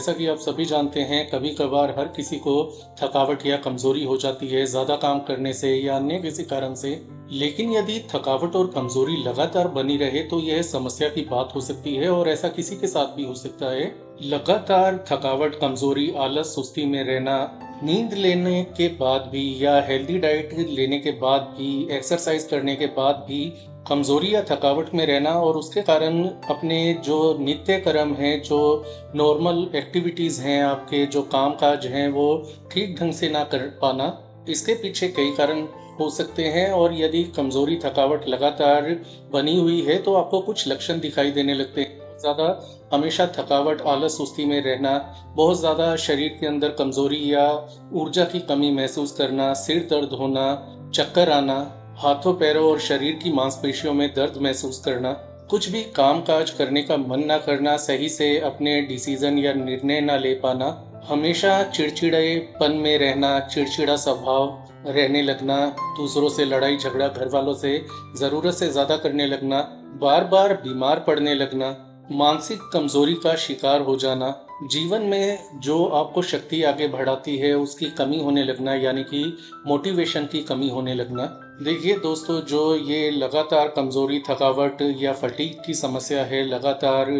जैसा कि आप सभी जानते हैं, कभी-कभार हर किसी को थकावट या कमज़ोरी हो जाती है, ज़्यादा काम करने से या अन्य किसी कारण से। लेकिन यदि थकावट और कमज़ोरी लगातार बनी रहे, तो यह समस्या की बात हो सकती है और ऐसा किसी के साथ भी हो सकता है। लगातार थकावट, कमज़ोरी, आलस, सुस्ती में रहना, नींद लेने के बाद भी या हेल्दी डाइट लेने के बाद भी, एक्सरसाइज़ करने के बाद भी कमज़ोरी या थकावट में रहना और उसके कारण अपने जो नित्य कर्म हैं, जो नॉर्मल एक्टिविटीज़ हैं, आपके जो काम-काज हैं, वो ठीक ढंग से ना कर पाना, इसके पीछे कई कारण हो सकते हैं। और यदि कमज़ोरी, थकावट लगातार बनी हुई है, तो आपको कुछ लक्षण दिखाई देने लगते हैं। बहुत ज़्यादा हमेशा थकावट, आलस, सुस्ती में रहना, बहुत ज़्यादा शरीर के अंदर कमज़ोरी या ऊर्जा की कमी महसूस करना, सिर दर्द होना, चक्कर आना, हाथों, पैरों और शरीर की मांसपेशियों में दर्द महसूस करना, कुछ भी काम-काज करने का मन ना करना, सही से अपने डिसीज़न या निर्णय ना ले पाना, हमेशा चिड़चिड़ेपन में रहना, चिड़चिड़ा स्वभाव रहने लगना, दूसरों से लड़ाई-झगड़ा, घरवालों से ज़रूरत से ज़्यादा करने लगना, बार-बार बीमार पड़ने लगना, मानसिक कमज़ोरी का शिकार हो जाना, जीवन में जो आपको शक्ति आगे बढ़ाती है, उसकी कमी होने लगना, यानी कि मोटिवेशन की कमी होने लगना। देखिए दोस्तों, जो ये लगातार कमज़ोरी, थकावट या फटीग की समस्या है, लगातार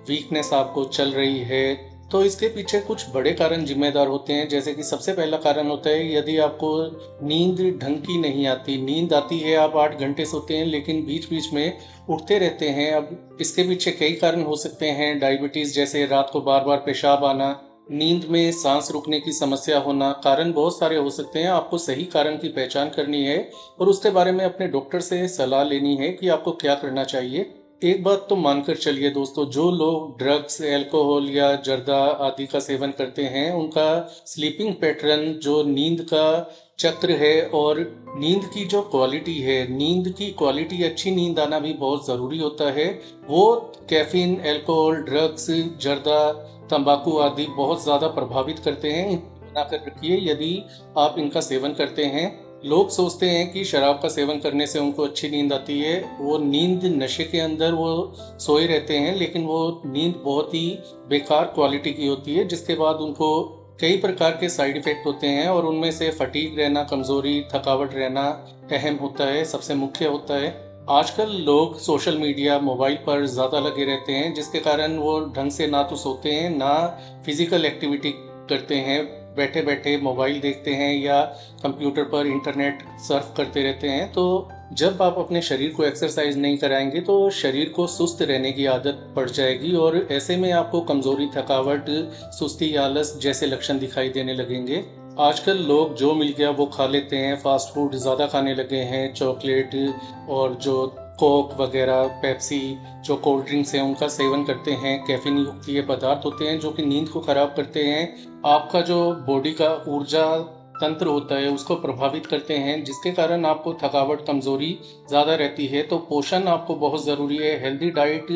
वीकनेस आपको चल रही है, तो इसके पीछे कुछ बड़े कारण ज़िम्मेदार होते हैं। जैसे कि सबसे पहला कारण होता है, यदि आपको नींद ढंग की नहीं आती, नींद आती है, आप 8 घंटे सोते हैं, लेकिन बीच-बीच में उठते रहते हैं। अब इसके पीछे कई कारण हो सकते हैं, डायबिटीज़ जैसे रात को बार-बार पेशाब आना, नींद में सांस रुकने की समस्या होना, कारण बहुत सारे हो सकते हैं। आपको सही कारण की पहचान करनी है और उसके बारे में अपने डॉक्टर से सलाह लेनी है कि आपको क्या करना चाहिए। एक बात तो मानकर चलिए दोस्तों, जो लोग ड्रग्स, अल्कोहल या जर्दा आदि का सेवन करते हैं, उनका स्लीपिंग पैटर्न, जो नींद का चक्र है और नींद की जो क्वालिटी है, नींद की क्वालिटी, अच्छी नींद आना भी बहुत ज़रूरी होता है। वो कैफ़ीन, अल्कोहल, ड्रग्स, जर्दा, तंबाकू आदि बहुत ज़्यादा प्रभावित करते हैं। इनको बनाकर रखिए यदि आप इनका सेवन करते हैं। लोग सोचते हैं कि शराब का सेवन करने से उनको अच्छी नींद आती है। वो नींद नशे के अंदर वो सोए रहते हैं, लेकिन वो नींद बहुत ही बेकार क्वालिटी की होती है, जिसके बाद उनको कई प्रकार के साइड इफ़ेक्ट होते हैं और उनमें से फटीग रहना, कमज़ोरी, थकावट रहना अहम होता है, सबसे मुख्य होता है। आजकल लोग सोशल मीडिया, मोबाइल पर ज़्यादा लगे रहते हैं, जिसके कारण वो ढंग से ना तो सोते हैं, ना फिज़िकल एक्टिविटी करते हैं। बैठे-बैठे मोबाइल देखते हैं या कंप्यूटर पर इंटरनेट सर्फ करते रहते हैं। तो जब आप अपने शरीर को एक्सरसाइज नहीं कराएँगे, तो शरीर को सुस्त रहने की आदत पड़ जाएगी और ऐसे में आपको कमज़ोरी, थकावट, सुस्ती, आलस जैसे लक्षण दिखाई देने लगेंगे। आजकल लोग जो मिल गया वो खा लेते हैं, फ़ास्ट फूड ज़्यादा खाने लगे हैं, चॉकलेट और जो कोक वगैरह, पेप्सी, जो कोल्ड ड्रिंक्स हैं, उनका सेवन करते हैं। कैफ़ीन युक्त ये पदार्थ होते हैं जो कि नींद को ख़राब करते हैं। आपका जो बॉडी का ऊर्जा तंत्र होता है, उसको प्रभावित करते हैं, जिसके कारण आपको थकावट, कमज़ोरी ज़्यादा रहती है। तो पोषण आपको बहुत ज़रूरी है, हेल्दी डाइट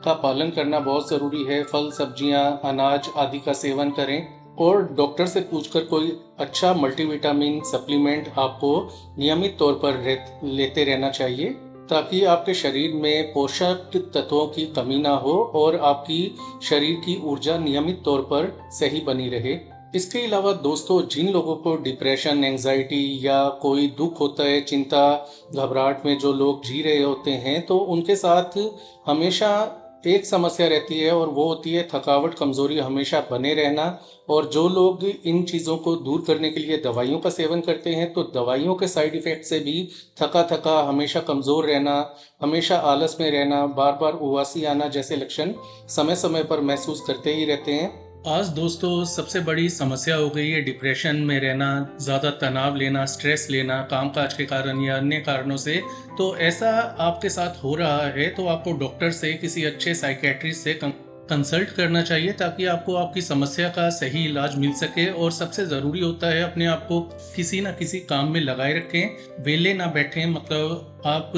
का पालन करना बहुत ज़रूरी है। फल, सब्जियाँ, अनाज आदि का सेवन करें और डॉक्टर से पूछकर कोई अच्छा मल्टीविटामिन सप्लीमेंट आपको नियमित तौर पर लेते रहना चाहिए, ताकि आपके शरीर में पोषक तत्वों की कमी ना हो और आपकी शरीर की ऊर्जा नियमित तौर पर सही बनी रहे। इसके अलावा दोस्तों, जिन लोगों को डिप्रेशन, एंग्जाइटी या कोई दुख होता है, चिंता, घबराहट में जो लोग जी रहे होते हैं, तो उनके साथ हमेशा एक समस्या रहती है और वो होती है थकावट, कमज़ोरी हमेशा बने रहना। और जो लोग इन चीज़ों को दूर करने के लिए दवाइयों का सेवन करते हैं, तो दवाइयों के साइड इफ़ेक्ट से भी थका-थका, हमेशा कमज़ोर रहना, हमेशा आलस में रहना, बार-बार उबासी आना जैसे लक्षण समय-समय पर महसूस करते ही रहते हैं। आज दोस्तों, सबसे बड़ी समस्या हो गई है डिप्रेशन में रहना, ज़्यादा तनाव लेना, स्ट्रेस लेना, काम-काज के कारण या अन्य कारणों से। तो ऐसा आपके साथ हो रहा है, तो आपको डॉक्टर से, किसी अच्छे साइकियाट्रिस्ट से कंसल्ट करना चाहिए, ताकि आपको आपकी समस्या का सही इलाज मिल सके। और सबसे ज़रूरी होता है, अपने आप को किसी न किसी काम में लगाए रखें, वेले ना बैठें, मतलब आप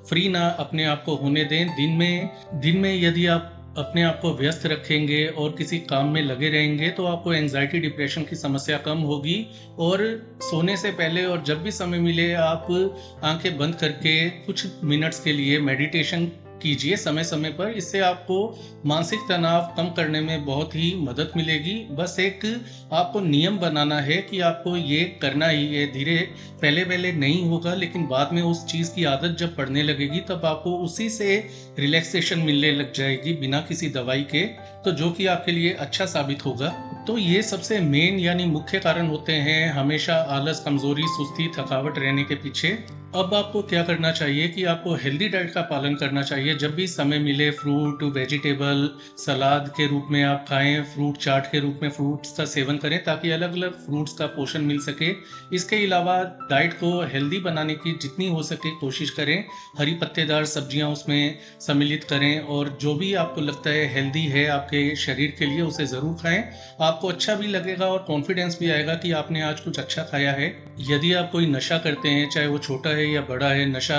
फ्री ना अपने आप को होने दें। दिन में यदि आप अपने आप को व्यस्त रखेंगे और किसी काम में लगे रहेंगे, तो आपको एंग्जाइटी, डिप्रेशन की समस्या कम होगी। और सोने से पहले और जब भी समय मिले, आप आंखें बंद करके कुछ मिनट्स के लिए मेडिटेशन कीजिए समय समय पर। इससे आपको मानसिक तनाव कम करने में बहुत ही मदद मिलेगी। बस एक आपको नियम बनाना है कि आपको ये करना ही है। धीरे पहले पहले नहीं होगा, लेकिन बाद में उस चीज़ की आदत जब पड़ने लगेगी तब आपको उसी से रिलैक्सेशन मिलने लग जाएगी बिना किसी दवाई के, तो जो कि आपके लिए अच्छा साबित होगा। तो ये सबसे मेन यानी मुख्य कारण होते हैं हमेशा आलस, कमजोरी, सुस्ती, थकावट रहने के पीछे। अब आपको क्या करना चाहिए कि आपको हेल्दी डाइट का पालन करना चाहिए। जब भी समय मिले फ्रूट, वेजिटेबल, सलाद के रूप में आप खाएं, फ्रूट चाट के रूप में फ्रूट्स का सेवन करें ताकि अलग अलग फ्रूट्स का पोषण मिल सके। इसके अलावा डाइट को हेल्दी बनाने की जितनी हो सके कोशिश करें। हरी पत्तेदार सब्जियां उसमें सम्मिलित करें और जो भी आपको लगता है हेल्दी है आपके शरीर के लिए उसे ज़रूर खाएं। आपको अच्छा भी लगेगा और कॉन्फिडेंस भी आएगा कि आपने आज कुछ अच्छा खाया है। यदि आप कोई नशा करते हैं, चाहे वो छोटा है या बड़ा है, नशा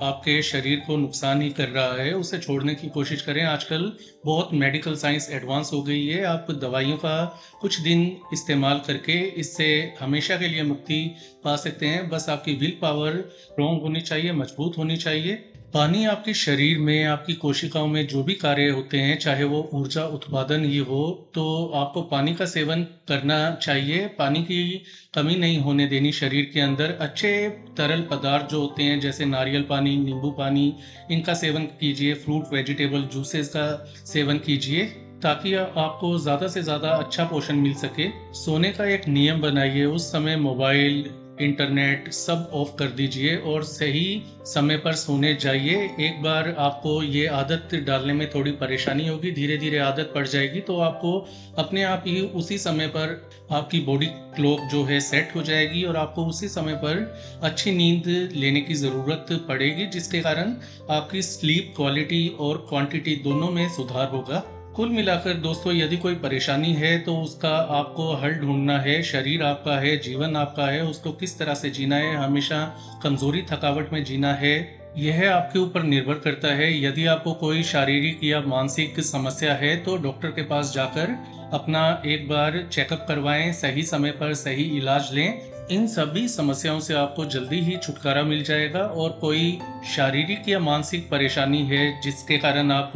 आपके शरीर को नुकसान ही कर रहा है, उसे छोड़ने की कोशिश करें। आजकल बहुत मेडिकल साइंस एडवांस हो गई है। आप दवाइयों का कुछ दिन इस्तेमाल करके इससे हमेशा के लिए मुक्ति पा सकते हैं। बस आपकी विल पावर स्ट्रॉन्ग होनी चाहिए, मजबूत होनी चाहिए। पानी आपके शरीर में, आपकी कोशिकाओं में जो भी कार्य होते हैं, चाहे वो ऊर्जा उत्पादन ही हो, तो आपको पानी का सेवन करना चाहिए। पानी की कमी नहीं होने देनी शरीर के अंदर। अच्छे तरल पदार्थ जो होते हैं जैसे नारियल पानी, नींबू पानी, इनका सेवन कीजिए। फ्रूट वेजिटेबल जूसेस का सेवन कीजिए ताकि आपको ज़्यादा से ज़्यादा अच्छा पोषण मिल सके। सोने का एक नियम बनाइए। उस समय मोबाइल, इंटरनेट सब ऑफ कर दीजिए और सही समय पर सोने जाइए। एक बार आपको ये आदत डालने में थोड़ी परेशानी होगी, धीरे धीरे आदत पड़ जाएगी तो आपको अपने आप ही उसी समय पर आपकी बॉडी क्लॉक जो है सेट हो जाएगी और आपको उसी समय पर अच्छी नींद लेने की ज़रूरत पड़ेगी, जिसके कारण आपकी स्लीप क्वालिटी और क्वांटिटी दोनों में सुधार होगा। कुल मिलाकर दोस्तों, यदि कोई परेशानी है तो उसका आपको हल ढूंढना है। शरीर आपका है, जीवन आपका है, उसको किस तरह से जीना है, हमेशा कमजोरी थकावट में जीना है, यह आपके ऊपर निर्भर करता है। यदि आपको कोई शारीरिक या मानसिक समस्या है तो डॉक्टर के पास जाकर अपना एक बार चेकअप करवाएं, सही समय पर सही इलाज लें। इन सभी समस्याओं से आपको जल्दी ही छुटकारा मिल जाएगा। और कोई शारीरिक या मानसिक परेशानी है जिसके कारण आप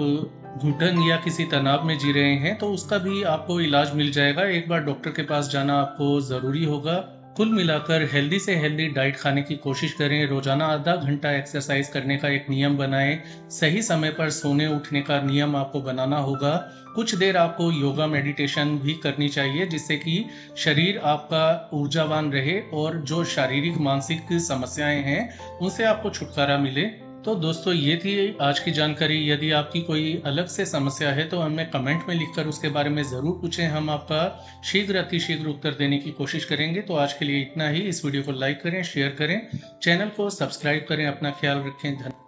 घुटन या किसी तनाव में जी रहे हैं तो उसका भी आपको इलाज मिल जाएगा। एक बार डॉक्टर के पास जाना आपको ज़रूरी होगा। कुल मिलाकर हेल्दी से हेल्दी डाइट खाने की कोशिश करें। रोजाना आधा घंटा एक्सरसाइज करने का एक नियम बनाएं। सही समय पर सोने उठने का नियम आपको बनाना होगा। कुछ देर आपको योगा मेडिटेशन भी करनी चाहिए जिससे कि शरीर आपका ऊर्जावान रहे और जो शारीरिक मानसिक समस्याएं हैं उनसे आपको छुटकारा मिले। तो दोस्तों, ये थी आज की जानकारी। यदि आपकी कोई अलग से समस्या है तो हमें कमेंट में लिखकर उसके बारे में ज़रूर पूछें। हम आपका शीघ्र अतिशीघ्र उत्तर देने की कोशिश करेंगे। तो आज के लिए इतना ही। इस वीडियो को लाइक करें, शेयर करें, चैनल को सब्सक्राइब करें। अपना ख्याल रखें। धन्यवाद।